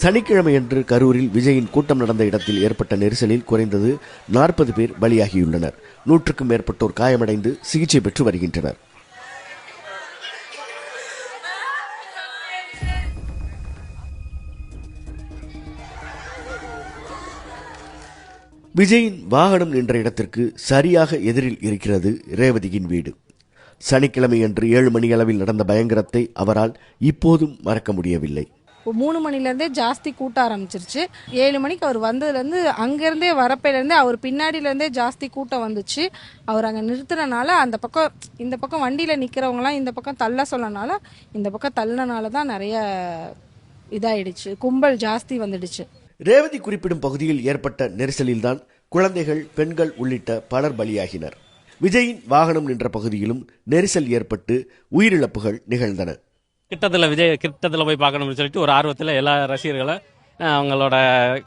சனிக்கிழமையன்று கரூரில் விஜயின் கூட்டம் நடந்த இடத்தில் ஏற்பட்ட நெரிசலில் குறைந்தது 40 பேர் பலியாகியுள்ளனர். 100க்கும் மேற்பட்டோர் காயமடைந்து சிகிச்சை பெற்று வருகின்றனர். விஜயின் வாகனம் நின்ற இடத்திற்கு சரியாக எதிரில் இருக்கிறது ரேவதியின் வீடு. சனிக்கிழமையன்று 7 மணி அளவில் நடந்த பயங்கரத்தை அவரால் இப்போதும் மறக்க முடியவில்லை. 3 மணிலேருந்தே ஜாஸ்தி கூட்ட ஆரம்பிச்சிருச்சு. 7 மணிக்கு அவர் வந்ததுலேருந்து அங்கேருந்தே வரப்பையிலேருந்தே அவர் பின்னாடியிலேருந்தே ஜாஸ்தி கூட்டம் வந்துச்சு. அவர் அங்கே நிறுத்துறனால அந்த பக்கம் இந்த பக்கம் வண்டியில் நிற்கிறவங்களாம் இந்த பக்கம் தள்ள சொல்லனால இந்த பக்கம் தள்ளினால தான் நிறைய இதாயிடுச்சு, கும்பல் ஜாஸ்தி வந்துடுச்சு. ரேவதி குறிப்பிடும் பகுதியில் ஏற்பட்ட நெரிசலில்தான் குழந்தைகள், பெண்கள் உள்ளிட்ட பலர் பலியாகினர். விஜயின் வாகனம் நின்ற பகுதியிலும் நெரிசல் ஏற்பட்டு உயிரிழப்புகள் நிகழ்ந்தன. கிட்டத்தில் போய் பார்க்கணும்னு சொல்லிட்டு ஒரு ஆர்வத்தில் எல்லா ரசிகர்களும் அவங்களோட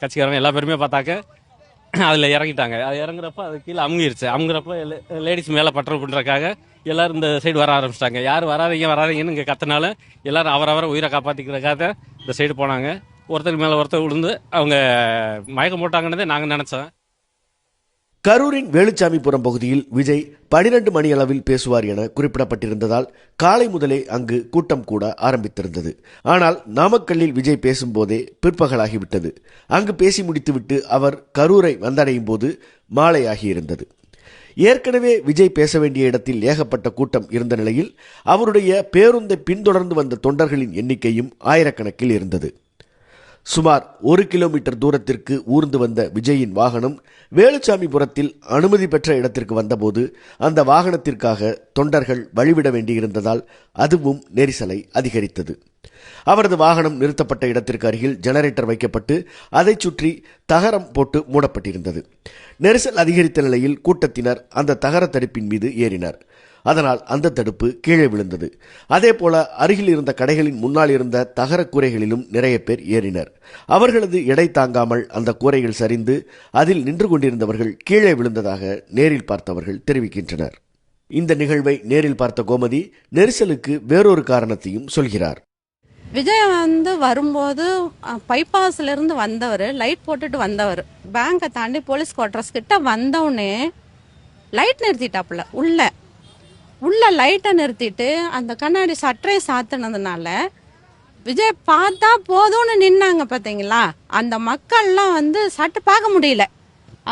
கட்சிக்காரங்க எல்லா பேருமே பார்த்தாக்க அதில் இறங்கிட்டாங்க. அது இறங்குறப்ப அது கீழே அமுங்கிறப்ப லேடிஸ் மேலே பட்ரோல் பண்ணுறதுக்காக எல்லோரும் இந்த சைடு வர ஆரம்பிச்சிட்டாங்க. யார் வராதீங்கன்னு இங்கே கத்தினாலும் எல்லோரும் அவரவரை உயிரை காப்பாற்றிக்கிறதுக்காக இந்த சைடு போனாங்க. ஒருத்தருக்கு மேலே ஒருத்தர் விழுந்து அவங்க மயக்கம் போட்டாங்கன்னதே நாங்கள் நினச்சோம். கரூரின் வேலுச்சாமிபுரம் பகுதியில் விஜய் 12 மணி அளவில் பேசுவார் என குறிப்பிடப்பட்டிருந்ததால் காலை முதலே அங்கு கூட்டம் கூட ஆரம்பித்திருந்தது. ஆனால் நாமக்கல்லில் விஜய் பேசும்போதே பிற்பகலாகிவிட்டது. அங்கு பேசி முடித்துவிட்டு அவர் கரூரை வந்தடையும் போது மாலையாகியிருந்தது. ஏற்கனவே விஜய் பேச வேண்டிய இடத்தில் ஏகப்பட்ட கூட்டம் இருந்த நிலையில் அவருடைய பேருந்தை பின்தொடர்ந்து வந்த தொண்டர்களின் எண்ணிக்கையும் ஆயிரக்கணக்கில் இருந்தது. சுமார் 1 கிலோமீட்டர் தூரத்திற்கு ஊர்ந்து வந்த விஜயின் வாகனம் வேலுச்சாமிபுரத்தில் அனுமதி பெற்ற இடத்திற்கு வந்தபோது அந்த வாகனத்திற்காக தொண்டர்கள் வழிவிட வேண்டியிருந்ததால் அதுவும் நெரிசலை அதிகரித்தது. அவரது வாகனம் நிறுத்தப்பட்ட இடத்திற்கு அருகில் ஜெனரேட்டர் வைக்கப்பட்டு அதை சுற்றி தகரம் போட்டு மூடப்பட்டிருந்தது. நெரிசல் அதிகரித்த நிலையில் கூட்டத்தினர் அந்த தகர தடுப்பின் மீது ஏறினர். அதனால் அந்த தடுப்பு கீழே விழுந்தது. அதே போல அருகில் இருந்த கடைகளின் முன்னால் இருந்த தகர கூரைகளிலும் நிறைய பேர் ஏறினர். அவர்களது எடை தாங்காமல் அந்த கூரைகள் சரிந்து அதில் நின்று கொண்டிருந்தவர்கள் கீழே விழுந்ததாக நேரில் பார்த்தவர்கள் தெரிவிக்கின்றனர். இந்த நிகழ்வை நேரில் பார்த்த கோமதி நெரிசலுக்கு வேறொரு காரணத்தையும் சொல்கிறார். விஜய் வரும்போது பைபாஸ்ல இருந்து வந்தவர், லைட் போட்டுட்டு வந்தவர், பேங்கை தாண்டி போலீஸ் குவார்டர்ஸ் கிட்ட வந்தவுடனே லைட் நிறுத்திட்டாப்புல. உள்ள லைட்டை நிறுத்திட்டு அந்த கண்ணாடி சட்டரை சாத்தினதுனால விஜய் பார்த்தா போதும்னு நின்னாங்க. பார்த்தீங்களா, அந்த மக்கள்லாம் சட்டை பார்க்க முடியல.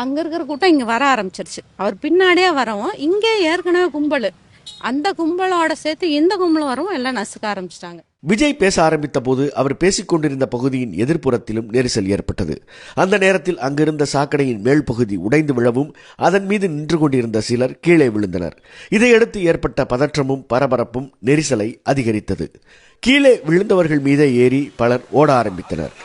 அங்க இருக்கிற கூட்டம் இங்க வர ஆரம்பிச்சிருச்சு. அவர் பின்னாடியே வரவும் இங்கே ஏற்கனவே கும்பல், அந்த கும்பலோட சேர்த்து இந்த கும்பல் வரவும் எல்லாம் நசுக்க ஆரம்பிச்சிட்டாங்க. விஜய் பேச ஆரம்பித்த போது அவர் பேசிக் கொண்டிருந்த பகுதியின் எதிர்ப்புறத்திலும் நெரிசல் ஏற்பட்டது. அந்த நேரத்தில் அங்கிருந்த சாக்கடையின் மேல் பகுதி உடைந்து விழவும் அதன் மீது நின்று கொண்டிருந்த சிலர் கீழே விழுந்தனர். இதையடுத்து ஏற்பட்ட பதற்றமும் பரபரப்பும் நெரிசலை அதிகரித்தது. கீழே விழுந்தவர்கள் மீதே ஏறி பலர் ஓட ஆரம்பித்தனர்.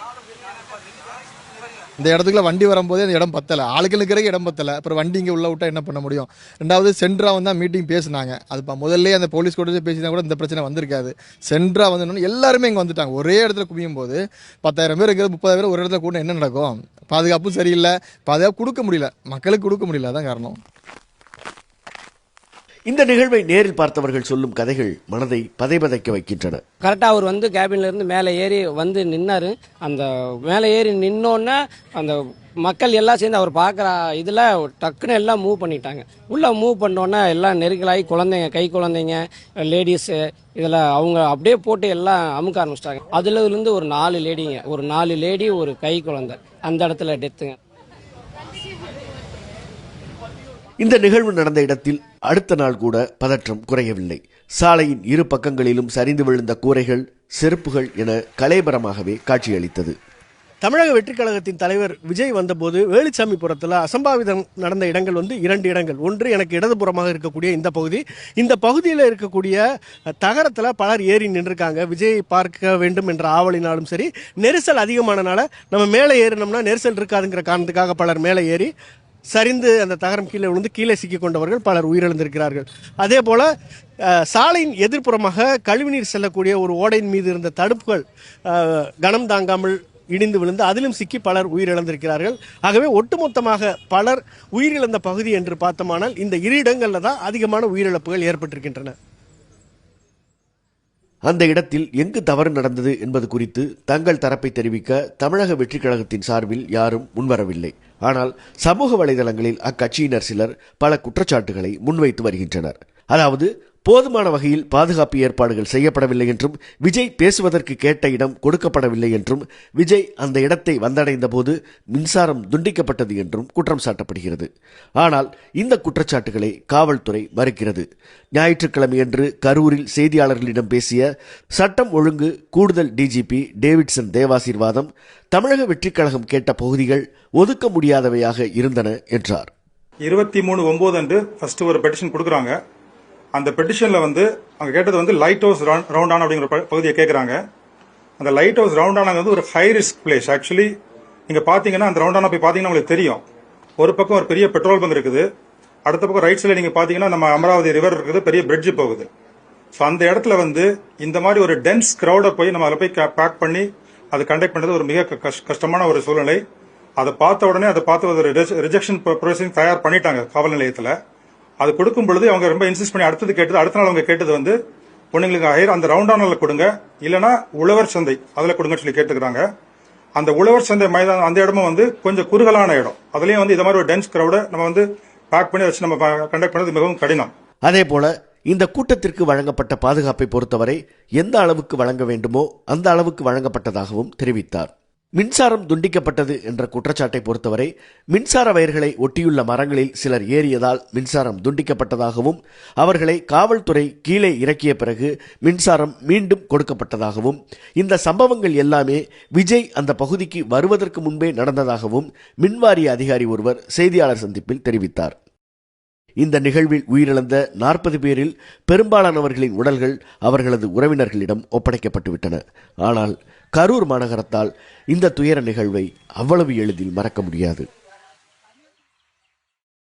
இந்த இடத்துக்குள்ள வண்டி வரும்போதே அந்த இடம் பத்தலை, ஆளுகளுக்கு இடம் பத்தலை. அப்புறம் வண்டி இங்கே உள்ள விட்டா என்ன பண்ண முடியும்? ரெண்டாவது சென்ட்ரா தான் மீட்டிங் பேசினாங்க. அது முதல்ல அந்த போலீஸ் கூட பேசினா கூட இந்த பிரச்சனை வந்திருக்காது. சென்ட்ரா எல்லாருமே இங்கே வந்துட்டாங்க. ஒரே இடத்துல குவியும் போது 10,000 பேர் இருக்கிறது 30,000 பேர் ஒரு இடத்துல கூட என்ன நடக்கும்? பாதுகாப்பும் சரியில்லை, பாதுகாப்பு கொடுக்க முடியல, மக்களுக்கு கொடுக்க முடியல. அதான் காரணம். இந்த நிகழ்வை நேரில் பார்த்தவர்கள் சொல்லும் கதைகள் மனதை பதைபதைக்க வைக்கின்றன. கரெக்டாக அவர் கேபின்ல இருந்து மேலே ஏறி நின்னாரு. அந்த மேலே ஏறி நின்னோன்னா அந்த மக்கள் எல்லாம் சேர்ந்து அவர் பார்க்குற இதில் டக்குன்னு எல்லாம் மூவ் பண்ணிட்டாங்க. உள்ளே மூவ் பண்ணோன்னா எல்லாம் நெருக்கலாகி குழந்தைங்க, கை குழந்தைங்க, லேடிஸு இதில் அவங்க அப்படியே போட்டு எல்லாம் அமுக்க ஆரம்பிச்சிட்டாங்க. அதுலேருந்து ஒரு 4 லேடிங்க, ஒரு 4 லேடி, ஒரு கை குழந்தை அந்த இடத்துல டெத்துங்க. இந்த நிகழ்வு நடந்த இடத்தில் அடுத்த நாள் கூட பதற்றம் குறையவில்லை. சாலையின் இரு பக்கங்களிலும் சரிந்து விழுந்த கூரைகள், செருப்புகள் என கலைபரமாகவே காட்சியளித்தது. தமிழக வெற்றிக் கழகத்தின் தலைவர் விஜய் வந்தபோது வேலுச்சாமிபுரத்தில் அசம்பாவிதம் நடந்த இடங்கள் 2 இடங்கள். ஒன்று எனக்கு இடதுபுறமாக இருக்கக்கூடிய இந்த பகுதி. இந்த பகுதியில் இருக்கக்கூடிய தகரத்தில் பலர் ஏறி நின்றுருக்காங்க. விஜயை பார்க்க வேண்டும் என்ற ஆவலினாலும் சரி, நெரிசல் அதிகமானனால நம்ம மேலே ஏறினோம்னா நெரிசல் இருக்காதுங்கிற காரணத்துக்காக பலர் மேலே ஏறி சரிந்து அந்த தகரம் கீழே விழுந்து கீழே சிக்கிக் கொண்டவர்கள் பலர் உயிரிழந்திருக்கிறார்கள். அதே போல சாலையின் எதிர்ப்புறமாக கழிவுநீர் செல்லக்கூடிய ஒரு ஓடையின் மீது இருந்த தடுப்புகள் கனம் தாங்காமல் இடிந்து விழுந்து அதிலும் சிக்கி பலர் உயிரிழந்திருக்கிறார்கள். ஆகவே ஒட்டுமொத்தமாக பலர் உயிரிழந்த பகுதி என்று பார்த்தோமானால் இந்த 2 இடங்களில் தான் அதிகமான உயிரிழப்புகள் ஏற்பட்டிருக்கின்றன. அந்த இடத்தில் எங்கு தவறு நடந்தது என்பது குறித்து தங்கள் தரப்பை தெரிவிக்க தமிழக வெற்றிக் கழகத்தின் சார்பில் யாரும் முன்வரவில்லை. ஆனால் சமூக வலைதளங்களில் அக்கட்சியினர் சிலர் பல குற்றச்சாட்டுகளை முன்வைத்து வருகின்றனர். அதாவது போதுமான வகையில் பாதுகாப்பு ஏற்பாடுகள் செய்யப்படவில்லை என்றும், விஜய் பேசுவதற்கு கேட்ட இடம் கொடுக்கப்படவில்லை என்றும், விஜய் அந்த இடத்தை வந்தடைந்த போது மின்சாரம் துண்டிக்கப்பட்டது என்றும் குற்றம் சாட்டப்படுகிறது. ஆனால் இந்த குற்றச்சாட்டுகளை காவல்துறை மறுக்கிறது. ஞாயிற்றுக்கிழமையன்று கரூரில் செய்தியாளர்களிடம் பேசிய சட்டம் ஒழுங்கு கூடுதல் டிஜிபி டேவிட்சன் தேவாசீர்வாதம், தமிழக வெற்றிக் கழகம் கேட்ட பகுதிகள் ஒதுக்க முடியாதவையாக இருந்தன என்றார். 23/9 அன்று ஃபர்ஸ்ட் ஒரு பெட்டிஷன் கொடுக்குறாங்க. அந்த பெட்டிஷன்ல அவங்க கேட்டது லைட் ஹவுஸ் ரவுண்டான் அப்படிங்கிற பகுதியை கேட்கறாங்க. அந்த லைட் ஹவுஸ் ரவுண்டானா ஒரு ஹை ரிஸ்க் பிளேஸ். ஆக்சுவலி நீங்க பாத்தீங்கன்னா அந்த ரவுண்டானா போய் பாத்தீங்கன்னா உங்களுக்கு தெரியும். ஒரு பக்கம் ஒரு பெரிய பெட்ரோல் பங்க் இருக்குது, அடுத்த பக்கம் ரைட் சைடுல நீங்க பாத்தீங்கன்னா நம்ம அமராவதி ரிவர் இருக்குது, பெரிய பிரிட்ஜ் போகுது. ஸோ அந்த இடத்துல இந்த மாதிரி ஒரு டென்ஸ் கிரௌட போய் நம்ம அதில் போய் பேக் பண்ணி அதை கண்டக்ட் பண்றது ஒரு மிக கஷ்டமான ஒரு சூழ்நிலை. அதை பார்த்த உடனே ஒரு ரிஜெக்ஷன் ப்ரொசீஜர் தயார் பண்ணிட்டாங்க காவல் நிலையத்தில். அது கொடுக்கும் பொழுது அவங்க ரொம்ப இன்சிஸ்ட் பண்ணி அடுத்த நாள் அவங்க கேட்டது பொண்ணுங்களுக்கு ஹையர் அந்த ரவுண்டானில் கொடுங்க, இல்லைன்னா உழவர் சந்தை அதில் கொடுங்கன்னு சொல்லி கேட்டுக்கிறாங்க. அந்த உழவர் சந்தை மைதானம் அந்த இடமும் கொஞ்சம் குறுகலான இடம். அதுலயும் இது மாதிரி ஒரு டென்ஸ் கிரௌட நம்ம பேக் பண்ணி வச்சு நம்ம கண்டக்ட் பண்ணது மிகவும் கடினம். அதே போல இந்த கூட்டத்திற்கு வழங்கப்பட்ட பாதுகாப்பை பொறுத்தவரை எந்த அளவுக்கு வழங்க வேண்டுமோ அந்த அளவுக்கு வழங்கப்பட்டதாகவும் தெரிவித்தார். மின்சாரம் துண்டிக்கப்பட்டது என்ற குற்றச்சாட்டை பொறுத்தவரை மின்சார வயர்களை ஒட்டியுள்ள மரங்களில் சிலர் ஏறியதால் மின்சாரம் துண்டிக்கப்பட்டதாகவும், அவர்களை காவல்துறை கீழே இறக்கிய பிறகு மின்சாரம் மீண்டும் கொடுக்கப்பட்டதாகவும், இந்த சம்பவங்கள் எல்லாமே விஜய் அந்த பகுதிக்கு வருவதற்கு முன்பே நடந்ததாகவும் மின்வாரிய அதிகாரி ஒருவர் செய்தியாளர் சந்திப்பில் தெரிவித்தார். இந்த நிகழ்வில் உயிரிழந்த 40 பேரில் பெரும்பாலானவர்களின் உடல்கள் அவர்களது உறவினர்களிடம் ஒப்படைக்கப்பட்டுவிட்டன. ஆனால் கரூர் மாநகரத்தால் இந்த துயர நிகழ்வை அவ்வளவு எளிதில் மறக்க முடியாது.